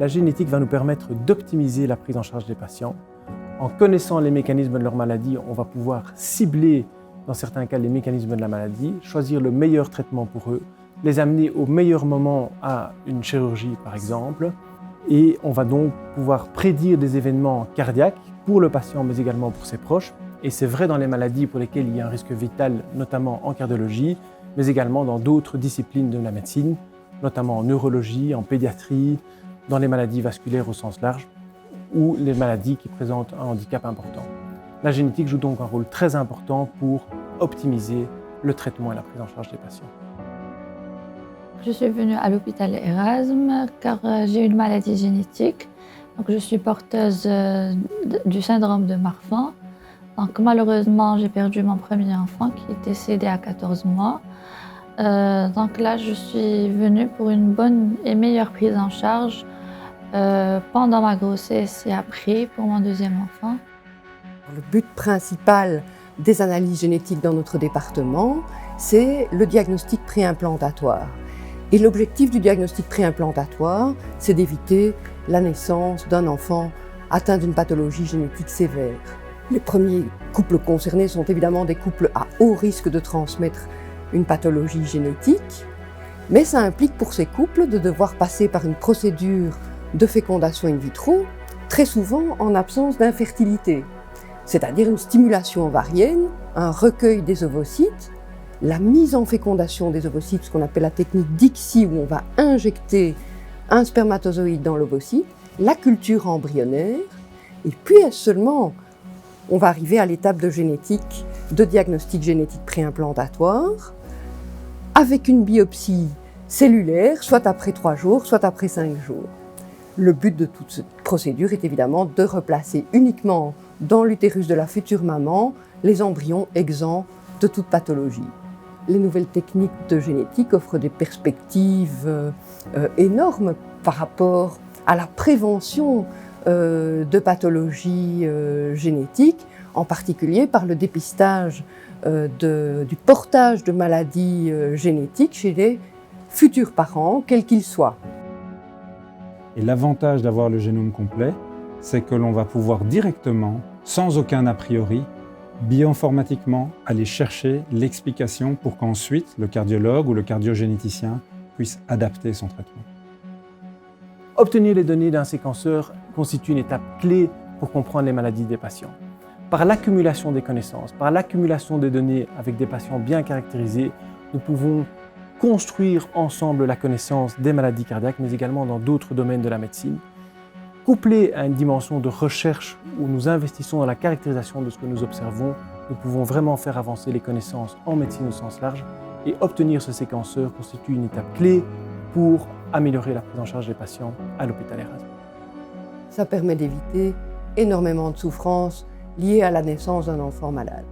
la génétique va nous permettre d'optimiser la prise en charge des patients. En connaissant les mécanismes de leur maladie, on va pouvoir cibler, dans certains cas, les mécanismes de la maladie, choisir le meilleur traitement pour eux, les amener au meilleur moment à une chirurgie, par exemple, et on va donc pouvoir prédire des événements cardiaques pour le patient, mais également pour ses proches. Et c'est vrai dans les maladies pour lesquelles il y a un risque vital, notamment en cardiologie, mais également dans d'autres disciplines de la médecine, notamment en neurologie, en pédiatrie, dans les maladies vasculaires au sens large, ou les maladies qui présentent un handicap important. La génétique joue donc un rôle très important pour optimiser le traitement et la prise en charge des patients. Je suis venue à l'hôpital Erasme car j'ai une maladie génétique. Donc, je suis porteuse du syndrome de Marfan. Donc, malheureusement, j'ai perdu mon premier enfant qui est décédé à 14 mois. Donc là, je suis venue pour une bonne et meilleure prise en charge pendant ma grossesse et après pour mon deuxième enfant. Le but principal des analyses génétiques dans notre département, c'est le diagnostic préimplantatoire. Et l'objectif du diagnostic préimplantatoire, c'est d'éviter la naissance d'un enfant atteint d'une pathologie génétique sévère. Les premiers couples concernés sont évidemment des couples à haut risque de transmettre une pathologie génétique, mais ça implique pour ces couples de devoir passer par une procédure de fécondation in vitro, très souvent en absence d'infertilité, c'est-à-dire une stimulation ovarienne, un recueil des ovocytes, la mise en fécondation des ovocytes, ce qu'on appelle la technique d'ICSI, où on va injecter un spermatozoïde dans l'ovocyte, la culture embryonnaire, et puis seulement on va arriver à l'étape de génétique, de diagnostic génétique préimplantatoire, avec une biopsie cellulaire, soit après 3 jours, soit après 5 jours. Le but de toute cette procédure est évidemment de replacer uniquement dans l'utérus de la future maman les embryons exempts de toute pathologie. Les nouvelles techniques de génétique offrent des perspectives énormes par rapport à la prévention de pathologies génétiques, en particulier par le dépistage du portage de maladies génétiques chez les futurs parents, quels qu'ils soient. Et l'avantage d'avoir le génome complet, c'est que l'on va pouvoir directement, sans aucun a priori, bioinformatiquement aller chercher l'explication pour qu'ensuite le cardiologue ou le cardiogénéticien puisse adapter son traitement. Obtenir les données d'un séquenceur constitue une étape clé pour comprendre les maladies des patients. Par l'accumulation des connaissances, par l'accumulation des données avec des patients bien caractérisés, nous pouvons construire ensemble la connaissance des maladies cardiaques, mais également dans d'autres domaines de la médecine. Couplé à une dimension de recherche où nous investissons dans la caractérisation de ce que nous observons, nous pouvons vraiment faire avancer les connaissances en médecine au sens large, et obtenir ce séquenceur constitue une étape clé pour améliorer la prise en charge des patients à l'hôpital Erasme. Ça permet d'éviter énormément de souffrances liées à la naissance d'un enfant malade.